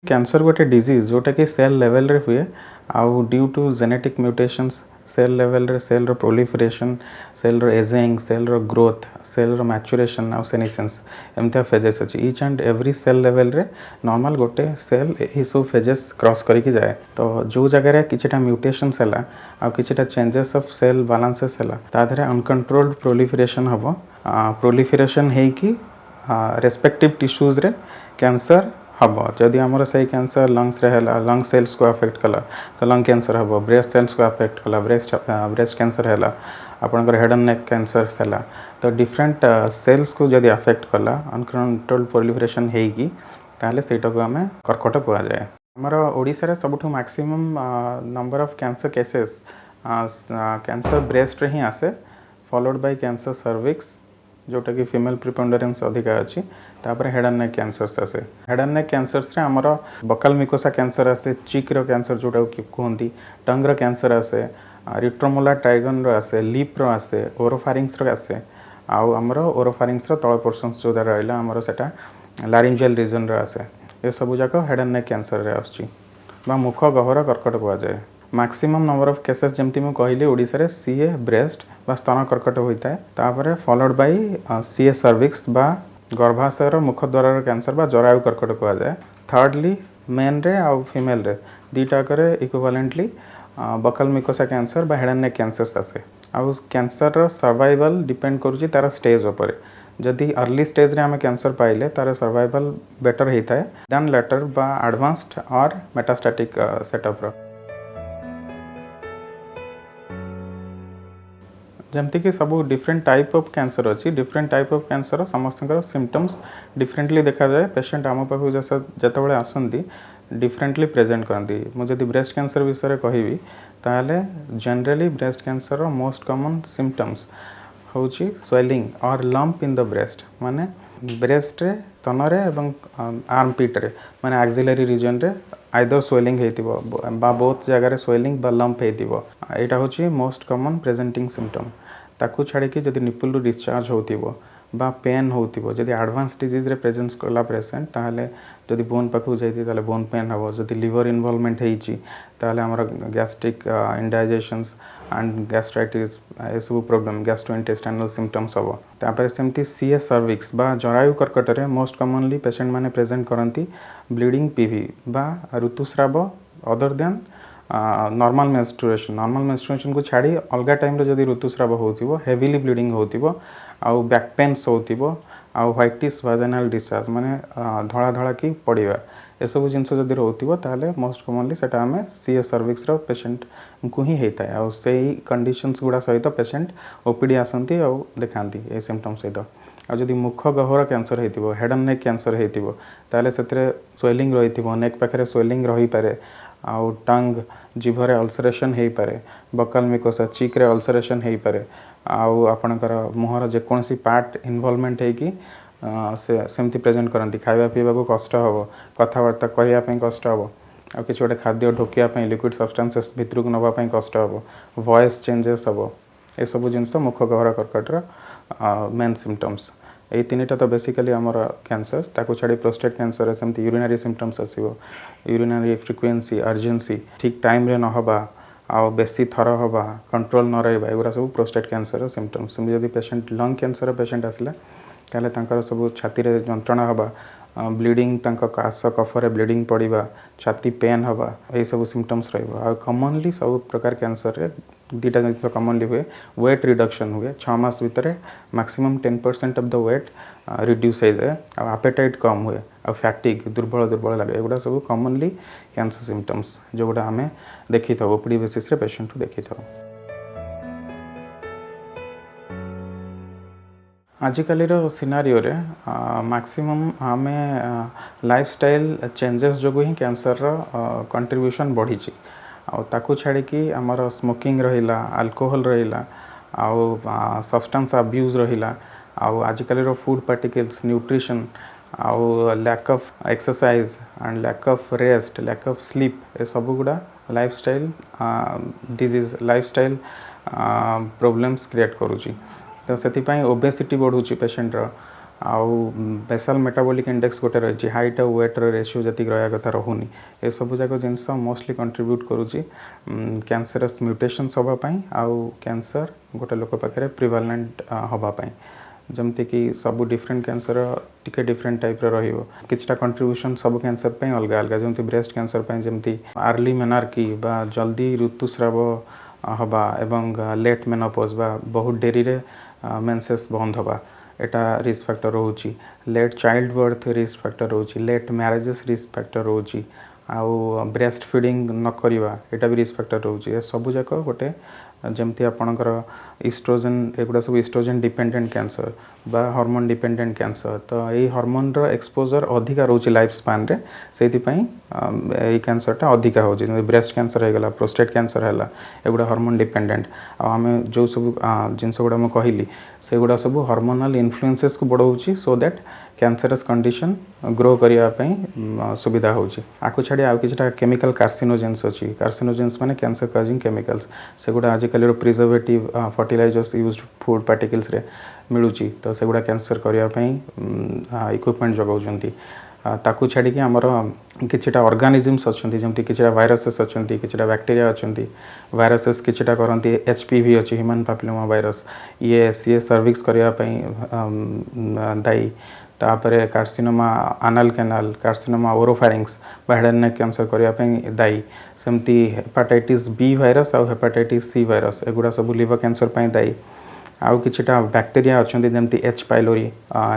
Cancer गोटे disease जोटा कि सेल लेवल रे हुए आउ due to genetic mutations cell level रे सेल रो प्रोलिफरेशन सेल रो एजिंग सेल रो ग्रोथ सेल रो मैच्योरेशन आउ सेनेसेंस एमता फेजेस अछि each and every cell level रे नॉर्मल गोटे सेल एही सब फेजेस क्रॉस करिक जाए तो जो जगह रे किछटा म्यूटेशंस हला आउ किछटा चेंजेस ऑफ सेल बैलेंसेस हला ता धरे अनकंट्रोल्ड प्रोलिफरेशन हबो प्रोलिफरेशन हे कि रेस्पेक्टिव टिश्यूज रे कैंसर हम जदि आमर से कैंसर लंग्स रे है लंग सेल्स को अफेक्ट कला तो लंग कैंसर हम ब्रेस्ट सेल्स को अफेक्ट कला ब्रेस्ट कैंसर है आपंकर हेड एंड नेक कैंसर है तो डिफरेंट सेल्स को जदि अफेक्ट कला अनकंट्रोल्ड प्रोलिफरेशन होगी ताहले सेटा को आम कर्कट कह जाए आमर ओडिशा रे सबुठु maximum number of cancer cases cancer breast रे ही आसे फॉलोड बाय कैंसर सर्विक्स जोटा कि फीमेल प्रिपोंडेरेंस अधिका अच्छी तापर हेड एंड नेक कैंसर्स आसे हेड एंड नेक कैंसर्स रे हमर बकल मिकोसा कैंसर आसे चीक रो कैंसर जोटा कि कहती टंग रो कैंसर आसे रिट्रोमोलार ट्राइगन रो आसे लिप रो आसे ओरोफारिंग्स रो आसे आउ हमर ओरोफारिंग्स रो तळ पोर्शंस जोटा रहला हमर सेटा लारिंजियल रीजन रो आसे ए सब जाक हेड एंड नेक कैंसर रे आछि बा मुख गहर कर्कट कह जाए मैक्सिमम नंबर ऑफ केसेस जमती मु कहली ओडिसा रे सीए ब्रेस्ट बा स्तन कर्कट होता है तापर फॉलोड बाय सीए सर्विक्स बा गर्भाशयर मुखद्वार कैंसर बा जरायु कर्कट कह जाए थर्डली मेन रे आउ फीमेल रे दीटा करे इक्विवेलेंटली बकल मिकोसा कैंसर बा हेड एंड नेक कैंसर्स आसे आउ कैंसर सर्वाइवल डिपेंड करूची तार स्टेज उपरे जदि अर्ली स्टेज रे आमे कैंसर पाइले तार सर्वाइवल बेटर होता है देन लेटर बा एडवांस्ड और मेटास्टैटिक सेटअप रो जमती कि सब डिफरेंट टाइप ऑफ कैंसर अच्छी डिफरेंट टाइप ऑफ कैंसर समस्त सिम्पटम्स डिफरेंटली देखा जाए पेशेंट आम पाखु जिते आसती डिफरेंटली प्रेजेंट करती मुझे ब्रेस्ट कैंसर विषय कहबी ताहले generally breast cancer most common symptoms हूँ स्वेलिंग और लंप इन द ब्रेस्ट माने ब्रेस्ट रे तनरे एवं आर्म पिट रे माने एक्सिलरी रीजन रे आइदर स्वेलिंग हेतिबो बा बोथ जगह रे स्वेलिंग बा लंप हेतिबो एटा होची मोस्ट कॉमन प्रेजेंटिंग सिम्पटम ताकू छाड़ी कि जदि निपुल रु डिस्चार्ज होतिबो बा पेन होतिबो जदि एडवांस डिजीज रे प्रेजेंस करला पेशेंट ताहले जदि बोन पाखु जाइति ताहले बोन पेन हबो जदि लिवर इन्वॉल्वमेंट हेइची ताहले हमर गैस्ट्रिक इंडाइजेशंस एंड गैस्ट्राइटिस ए सब प्रॉब्लम गैस्ट्रोइंटेस्टाइनल सिम्पटम्स हबो तापर सेमती सीए सर्विक्स बा जरायु कर्कट रे मोस्ट कॉमनली पेशेंट माने प्रेजेंट करंती ब्लीडिंग पीवी बा ऋतुस्राव अदर देन नॉर्मल मेंस्ट्रुएशन को छाड़ी अलग टाइम रे जदि ऋतुस्राव होतिबो हेवीली ब्लीडिंग होतिबो आउ बैक पेन्स होतिबो आउ व्हाइटिस वाजाइनल डिस्चार्ज माने धड़ा धड़ा की पड़िबा ए सब जिनस जदि रहतिबो ताहले मोस्ट कॉमनली सेटा हमें सीए सर्विक्स रो पेशेंट को ही हेता है आउ सेही कंडीशंस गुडा सहित पेशेंट ओपीडी आसंती आउ देखांती ए सिम्पटम्स सहित आ जदि मुख गहर कैंसर हेतिबो हेड एंड नेक कैंसर हेतिबो ताहले सेतरे स्वेलिंग रहितिबो नेक पाखरे स्वेलिंग रही पारे आउ टंग जीभरे अल्सरेशन हो पारे बकल मिकोसा चीक रे अल्सरेशन हो पारे आउ आपणकर मुहर जेकोसी पार्ट इन्वॉल्वमेंट होगी सेमती प्रेजेंट करती खावा पीवा को कष्ट हम कथबार्ता करने कष्ट हम आ कि गोटे खाद्य ढोकिया लिक्विड सब्सटेंसेस भितर को नापी कष्ट हम वॉइस चेंजेस हम ये सब जिनस मुख गहर कर्कटर मेन सिम्पटम्स ये तीनटा तो बेसिकली आमर कैंसर ताको छाड़ी प्रोस्टेट कैंसर सेमती यूरिनरी सिम्पटम्स आसो यूरिनरी फ्रिक्वेंसी अर्जेंसी ठीक टाइम रे न हबा आउ बेसी थर हबा कंट्रोल न रहा एगुरा सब प्रोस्टेट कैंसर सिम्पटम्स सेमती जदि पेशेंट लंग कैंसर पेशेंट आसला ताले तांकर सब छाती रे जंत्रणा हबा ब्लीडिंग काश कफरे ब्लीडिंग पड़ा छाती पेन हवा ये सब सिम्पटम्स रहा कॉमनली सब प्रकार कैंसर रे दीटा जिन कॉमनली हुए वेट रिडक्शन हुए 6 मास भितर maximum 10% of the weight reduce हो जाए आपेटाइट कम हुए आ फैटिक दुर्बल दुर्बल लगे एगुड़ा सब कॉमनली कैंसर सिम्पटम्स जो गुड़ा आम देखी था ओपीडी बेसिस रे पेशेंट को देखी था। आजिकल सिनारियो रे मैक्सिमम आम लाइफस्टाइल चेंजेस जो ही कैंसर कंट्रीब्यूशन बढ़ी ताकू छाड़ी कि आमर स्मोकिंग रहिला अल्कोहल रहिला आउ सब्सटेंस अब्यूज रहिला आउ आजिकल फूड पार्टिकल्स न्यूट्रिशन आउ lack of exercise and lack of rest lack of sleep ए सब गुड़ा lifestyle disease lifestyle problems create करुची तो से ओबेसिटी बढ़ुची पेशेंटर आउ बेसल मेटाबॉलिक इंडेक्स गोटे रही हाइट और वेट रेशियो जी रहा कथा रोनी ये सब जाक जिनस मोस्टली कंट्रीब्यूट करुच्ची कैंसरस म्यूटेशंस हाँपाई आउ कैंसर गोटे लोक पाखे प्रिवालेंट हाँपाई जमती कि सब डिफरेंट कैंसर टिके डिफरेंट टाइप रहा कंट्रीब्यूशन सब कैंसर पे अलग अलग जमी ब्रेस्ट कैंसर पे जमी आर्ली मेनार्की बा जल्दी ऋतुस्राव हवा एवं लेट मेनोपॉज बा बहुत डेरी रे मेंसेस बंद हवा एटा रिस्क फैक्टर रोची late childbirth risk factor रोची लेट मैरेजेस रिस्क फैक्टर रोची आउ ब्रेस्ट फीडिंग न करवा एटा भी रिस्क फैक्टर रोची ए सब जाक गोटे जमती आपणकर इस्ट्रोजेन एगुड़ा सब इस्ट्रोजेन डिपेंडेंट कैंसर बा हार्मोन डिपेंडेंट कैंसर तो यही हार्मोन रो एक्सपोजर अधिका रोची लाइफ स्पान रे सेति पई ए कैंसरटा अधिका हो ब्रेस्ट कैंसर हो गला प्रोस्टेट कैंसर है एगुड़ा हार्मोन डिपेंडेंट आम जो सब जिनस गुड़ा मुझे कहली से गुड़ा सब हार्मोनल इन्फ्लुएंसेस को बढ़ाऊँगी so that cancerous condition grow करने सुविधा होची आकु छाड़ी आउ किछटा केमिकल कार्सिनोजेन्स अच्छी कार्सिनोजेन्स माने कैंसर काजिंग केमिकल्स से गुड़ा आजिकल preservative fertilisers used food particles रे मिलूची तो से गुड़ा कैंसर करने इक्विपमेंट जगाउछंती ताकू छाड़ी कि आमर किछटा ऑर्गेनिजम्स अच्छी जमती किछटा वायरसेस अच्छी किछटा बैक्टीरिया अच्छी वायरसेस किछटा करती एचपीवी अच्छी ह्यूमन पैपिलोमा वायरस ये सी सर्विक्स करने दायी तापरे carcinoma anal canal carcinoma oropharynx head and neck cancer करने दायी सेमती हेपाटाइटिस बी वायरस आउ हेपाटाइटिस सी वायरस एगुड़ा सब लिवर कैंसर पर दायी आउ किछटा बैक्टीरिया अच्छा जमती एच पाइलोरी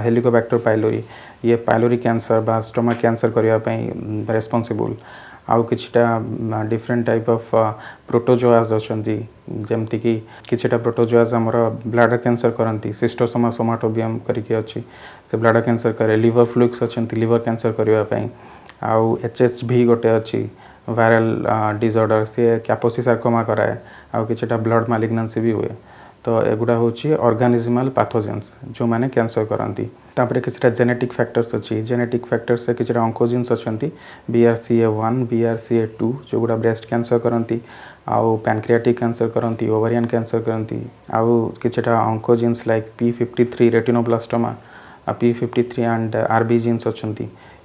हेलिकोबैक्टर पाइलोरी ये पाइलोरी कैंसर बा स्टोमक कैंसर करने रेस्पॉन्सिबल आउ किछटा डिफरेंट टाइप ऑफ प्रोटोजोआज अच्छा जमती कि किछटा प्रोटोजोआज आमर ब्लाडर कैंसर करती सिस्टोसोमा सोमाटोबियम करके अच्छी से ब्लाडर कैंसर करे लिवर फ्लुक्स अच्छा लिवर कैंसर करने आउ HHV गोटे अच्छी वायरल डिजॉर्डर सी कैपोसी सार्कोमा कराए आउ किछटा ब्लड मालिग्नेंसी भी हुए तो एगुड़ा हूँ ऑर्गेनिजमल पैथोजेन्स जो माने कैंसर करती तापर किछटा जेनेटिक फैक्टर्स अच्छी जेनेटिक फैक्टर्स से किछटा ऑन्कोजीन्स अच्छा BRCA1 BRCA2 जो गुड़ा ब्रेस्ट कैंसर करती आउ पैनक्रियाटिक कैंसर करती ओवरियन कैंसर करती आउ किछटा oncogenes like P53 retinoblastoma P53 and RB genes अच्छा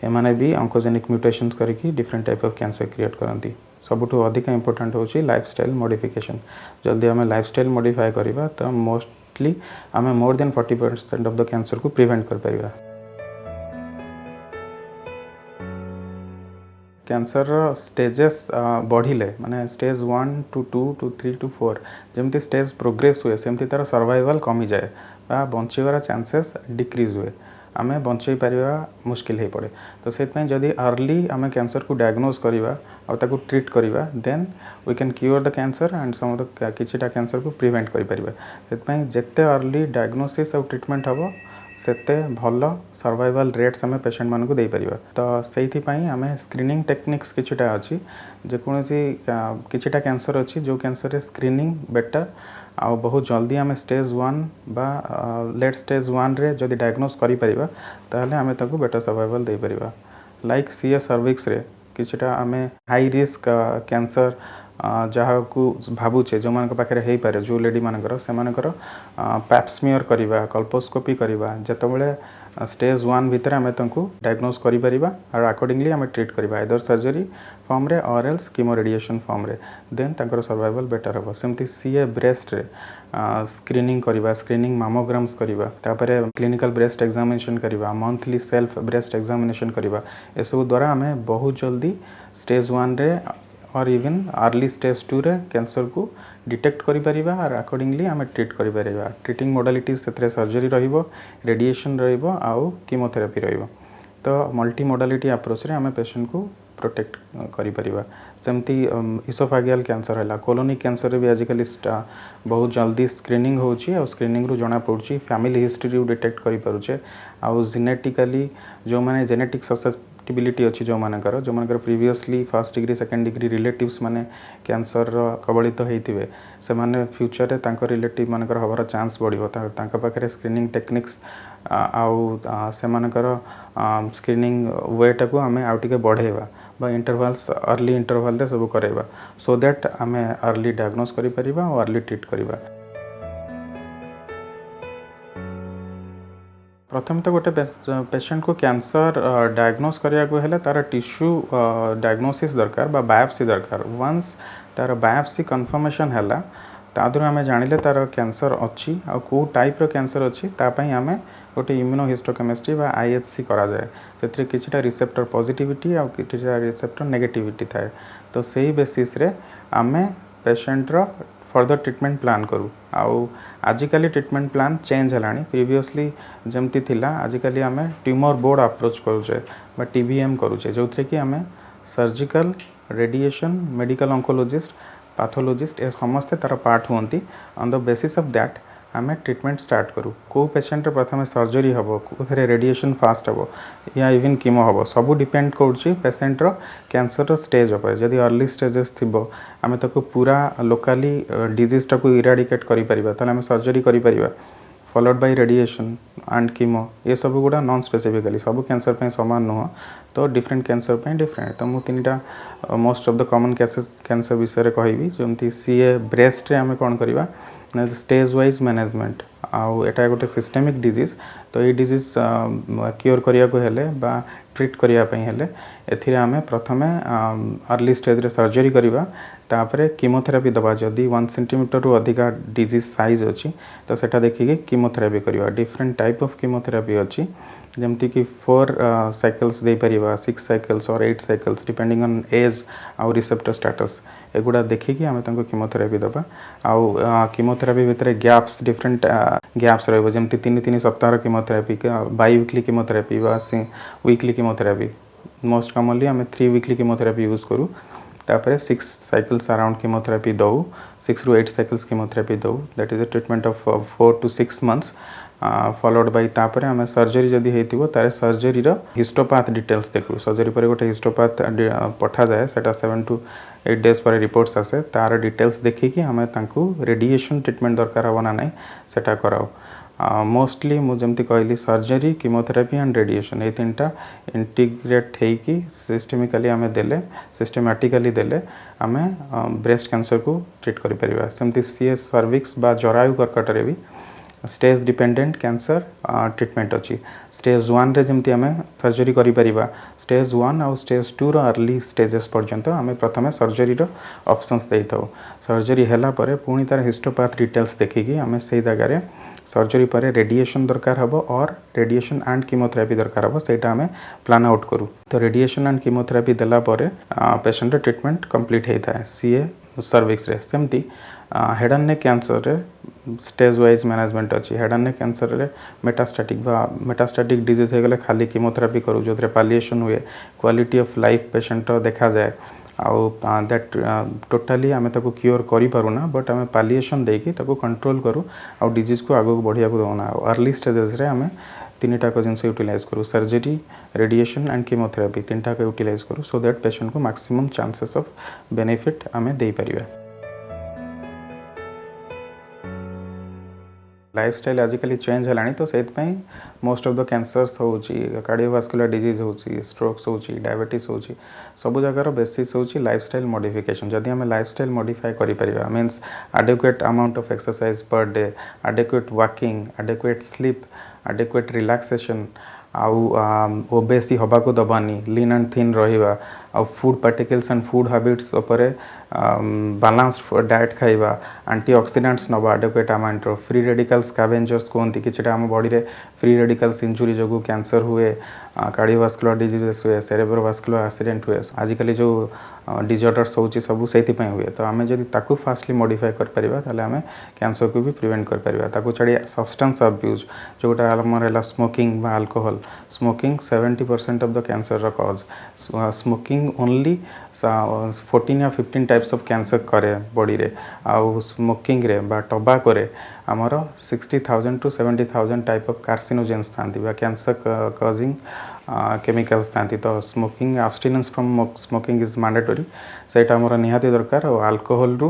एमाने भी ऑन्कोजेनिक म्यूटेशंस करके different type of cancer create करती सबुठु अधिक इंपोर्टेंट होची लाइफस्टाइल मॉडिफिकेशन जल्दी आम लाइफस्टाइल मॉडिफाई करवा तो मोस्टली आम more than 40% of the cancer को प्रिवेंट कर परिबा। कैंसर स्टेजेस बढ़िले माने स्टेज 1 to 2 to 3 to 4 जमती स्टेज प्रोग्रेस हुए सेमती तार सर्वाइवल कमी जाए बचार चांसेस डिक्रीज हुए आमे बंचाई पारिबा मुश्किल हो पड़े तो से जदि अर्ली आमे कैंसर को डायग्नोज करवा और ताको ट्रीट करवा then we can cure the cancer and some of the किछिटा कैंसर को प्रिवेंट करि परिबा से जेते अर्ली डायग्नोसिस और ट्रीटमेंट हबो सेते भल सर्वाइवल रेट्स आम पेशेंट मानक दे परिबा तो सेइथि आम स्क्रीनिंग टेक्निक्स किछिटा अच्छी जेकोसी किछिटा कैंसर अच्छी जो कैंसर रे स्क्रीनिंग बेटर आ बहुत जल्दी आम स्टेज 1 बा लेट स्टेज 1 रे जदि डायग्नोज करि परिबा ताहले आमे ताको बेटर सर्वाइवल दे परिबा लाइक सीए सर्विक्स रे किछिटा आमे हाई रिस्क कैंसर जहाँ को भावुचे जो मान पाखे हो पारे जो लेडी मानकर से पैप्समियर करवा कल्पोस्कोपी करवा जितेबाला स्टेज 1 भितर आम डायग्नोज करा और अकॉर्डिंगली आम ट्रीट करवा इधर सर्जरी फॉर्म रे और एल्स कीमो रेडिएशन फॉर्म रे देन तांकर सर्वाइवल बेटर हम सेमती सीए ब्रेस्ट रे स्क्रीनिंग करवा स्क्रीनिंग मामोग्राम्स करवा तापरे क्लिनिकल ब्रेस्ट एग्जामिनेशन करवा मंथली सेल्फ ब्रेस्ट एग्जामिनेशन करवा एसबू द्वारा आम बहुत जल्दी स्टेज 1 रे और इवन अर्ली स्टेज 2 रे कैंसर को डिटेक्ट करि परिबा और अकॉर्डिंगली आम ट्रीट करि परिबा ट्रीटिंग मोडालिटीज से सर्जरी रहिबो रेडिएशन रहिबो आउ कीमोथेरापी रहिबो तो मल्टी मोडालिटी अप्रोच रे आम पेशेंट को प्रोटेक्ट करि परिबा सेमती इसोफागियल कैंसर है कोलोनिक कैंसर रे भी आजिकल बहुत जल्दी स्क्रीनिंग होची और स्क्रीनिंग रू जना पड़ुची फैमिली हिस्ट्री डिटेक्ट करि पारुचे आउ जेनेटिकली जो माने जेनेटिक ससेप्टिबिलिटी अच्छी जो मानकर previously first degree second degree relatives माने कैंसर कबलित होते से माने फ्यूचर रे तांको रिलेटिव मानकर हबार चांस बढ़िबो तांका पाखरे स्क्रीनिंग टेक्निक्स आउ से मानकर स्क्रीनिंग वेटा को आमे आउ टिके बढ़ेबा बा इंटरवल्स अर्ली इंटरवल रे सब करेबा सो दैट आमे अर्ली डायग्नोज करि परिबा और अर्ली ट्रीट करिबा। प्रथम तो गोटे पेशेंट को कैंसर डायग्नोस करिया को हेले तार टिश्यू डायग्नोसिस दरकार बा बायोप्सी दरकार। वंस तार बायोप्सी कन्फर्मेशन हैला तादर आम जानिले तार कैंसर अच्छी आ को टाइप रो कैंसर अच्छी तापाई आम गोटे इम्यूनोहिस्टोकेमिस्ट्री बा आईएचसी करा जाए से किछिटा रिसेप्टर पॉजिटिविटी आ किछिटा रिसेप्टर नेगेटिविटी थाए। तो सही बेसिस रे आमे पेशेंट रो फर्दर ट्रीटमेंट प्लान करूँ। आउ आजिकली ट्रीटमेंट प्लान चेंज है प्रीवियसली जमती थिला आजिकली आम ट्यूमर बोर्ड अप्रोच करुचे बा टीवीएम करुचे जो थी कि आम surgical radiation medical oncologist pathologist ए समस्ते तार पार्ट हुंती। On the basis of that आम ट्रीटमेंट स्टार्ट करूँ। को पेशेंट प्रथम सर्जरी हम कौन रेडिएशन फास्ट हम या इवन कीमो हम सब डिपेंड कर पेशेंट रो कैंसर स्टेज उपर। जदि अर्ली स्टेजेस थी आम ताको पूरा लोकाली डिजीज टाको इराडिकेट करें आम सर्जरी करें followed by radiation and chemo ये सब गुड़ा नॉन स्पेसिफिकली सब कैंसर पे समान नुह तो डिफरेंट कैंसर पे डिफरेंट। तो मुझे 3टा most of the common cancer विषय कहबी जमती सीए ब्रेस्ट रे आम कौन करवा स्टेज वाइज मैनेजमेंट आउ एटा गोटे सिस्टेमिक डिजीज। तो ये डिजीज क्योर करिया को हेले बा ट्रीट करिया पई हेले एथिरे आमे प्रथमे अर्ली स्टेज रे सर्जरी करिवा तापरे कीमोथेरापी दबा। जदि 1 सेंटीमीटर रु अधिका डिजीज साइज अच्छी तो सेटा देखिए कीमोथेरापी करिवा। डिफरेंट टाइप ऑफ कीमोथेरापी अच्छी जमती कि 4 साइकल्स दे परिवा 6 साइकल्स और 8 साइकल्स डिपेंडिंग ऑन एज आउ रिसेप्टर स्टेटस एगुड़ा देखिए आम कीमोथेरापी दबा। आउ कीमोथेरापी भितर गैप्स डिफरेंट गैप्स रही जमती 3 सप्ताह कीमोथेरापी बाई वीकली कीमोथेरापी बा वीकली कीमोथेरापी मोस्ट कॉमनली आम 3 वीकली कीमोथेरापी यूज करूँ। तापर 6 साइकल्स अराउंड कीमोथेरापी दऊ 6 ରୁ 8 साइकल्स कीमोथेरापी दऊ that is a treatment of 4 to 6 months followed by तापर आम सर्जरी जदि हेतिबो तारे सर्जरी रो हिस्टोपाथ डिटेल्स देखू। सर्जरी पर गोटे हिस्टोपाथ पठा जाए सेटा 7 to 8 days पर रिपोर्ट्स आसे तार डिटेल्स देखिकी आम तांकू रेडिएशन ट्रीटमेंट दरकार हो ना नहीं सेटा कराओ। मोस्टली मुझे कहली सर्जरी कीमोथेरापी एंड रेडिएशन ये 3टा इंटीग्रेट होगी सिस्टेमिकली आम देले सिस्टेमेटिकली देले आम ब्रेस्ट कैंसर को ट्रीट करें। सेमती सीए सर्विक्स बा जरायु कर्कट भी स्टेज डिपेंडेंट कैंसर ट्रीटमेंट अच्छी। स्टेज 1 रे जमती आम सर्जरी करिपरिबा स्टेज 1 आउ स्टेज 2 रो अर्ली स्टेजेस पर्यंत आम प्रथमे सर्जरी रो ऑप्शंस देई थाउ। सर्जरी हैला परे पुणी तार हिस्टोपाथ डिटेल्स देखिकी आम से जगह सर्जरी पर रेडिएशन दरकार हम और रेडिएशन एंड कीमोथेरापी दरकार हम सेटा आम प्लान आउट करूँ। तो रेडिएशन एंड कीमोथेरापी देला परे पेशेंट ट्रीटमेंट कंप्लीट होता है। सीए सर्विक्स रे सेमती हेड एंड नेक कैंसर रे स्टेज वाइज मैनेजमेंट अच्छी। हेड एंड नेक कैंसर रे मेटास्टैटिक डिजीज हो गले खाली कीमोथेरापी करूँ जो पालिएशन हुए क्वालिटी ऑफ लाइफ पेशेंट देखा जाए आउ दैट टोटाली आम ताको क्योर करि पारुना बट आम पालिएशन देकी ताको कंट्रोल करूँ आउ डिजीज को आगो बढ़िया को दौना। अर्ली स्टेजेस रे आम 3टाक जिनस यूटिलाइज करूँ सर्जरी रेडिएशन एंड कीमोथेरापी 3टाक यूटिलाइज करूँ सो दैट पेशेंट को मैक्सिमम चांसेस ऑफ बेनिफिट आम दे परिबा। लाइफस्टाइल आजिकली चेंज है तो से मोस्ट ऑफ द कैंसर्स हो कार्डियोवास्कुलर डिजीज हो स्ट्रोक्स हो डायबिटीज हो सब जगार बेसिस हो लाइफस्टाइल मॉडिफिकेशन। जदि आम लाइफस्टाइल मॉडिफाई करें means adequate amount of exercise per day adequate walking adequate sleep adequate relaxation आउ ओबेसी हवा को दबानी लीन एंड थिन रहिबा आउ food particles and food habits उपरे बालांस्ड डाएट खाइबा एंटीऑक्सीडेंट्स नवा adequate amount free radicals scavengers कहते किछटा आम बॉडी रे फ्री रेडिकल्स इंजुरी जो कैंसर हुए कार्डियोवास्कुलर डिजीजेस हुए सेरेब्रोवास्कुलर एक्सीडेंट हुए आजिकली जो डिजॉर्डर्स होची सब से हुए। तो आम जब ताकू फास्टली मॉडिफाई कर आम कैंसर को भी प्रिवेंट कर ताकू छाड़ी सब्सटेंस अब्यूज जोटा आमर स्मोकिंग बा alcohol smoking 70% of the cancer cause smoking only 14 या 15 टाइप्स ऑफ कैंसर करे बॉडी रे आउ स्मोकिंग रे बा टबाको रे आमर 60,000 to 70,000 टाइप ऑफ कार्सिनोजेन्स था कैंसर कॉजिंग केमिकल्स था। तो smoking abstinence from smoking is mandatory सेटा आमर निहाती दरकार और अल्कोहल रु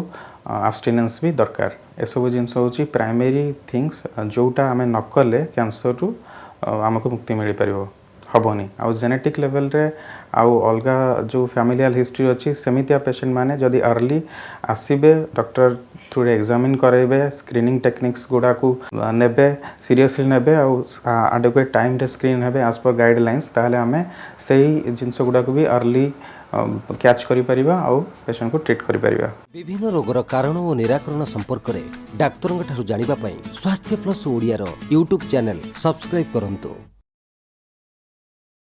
एब्स्टिनेंस भी दरकार। एसबू जिनस हूँ प्राइमरी थिंग्स जोटा आम न कले कैंसर रु आमको मुक्ति मिल पार हेनी। आउ जेनेटिक लेवल रे आउ अलग जो फैमिलियल हिस्ट्री अच्छी सेमितिया पेशेंट माने जदि अर्ली आसबे डॉक्टर टू एग्जामिन कराइबे स्क्रीनिंग टेक्निक्स गुड़ा को नेबे सीरियसली नेबे आडेक्वेट टाइम रे स्क्रीन हेबे एज पर गाइडलाइंस ताहले आमे सही जिनस गुड़ा को भी अर्ली कैच करि परिबा आ पेशेंट को ट्रीट करि परिबा। विभिन्न रोगर कारण और निराकरण संपर्क में डाक्तरों ठारू जानिबा पई स्वास्थ्य प्लस ओडिया रो यूट्यूब चैनल सब्सक्राइब करंतु।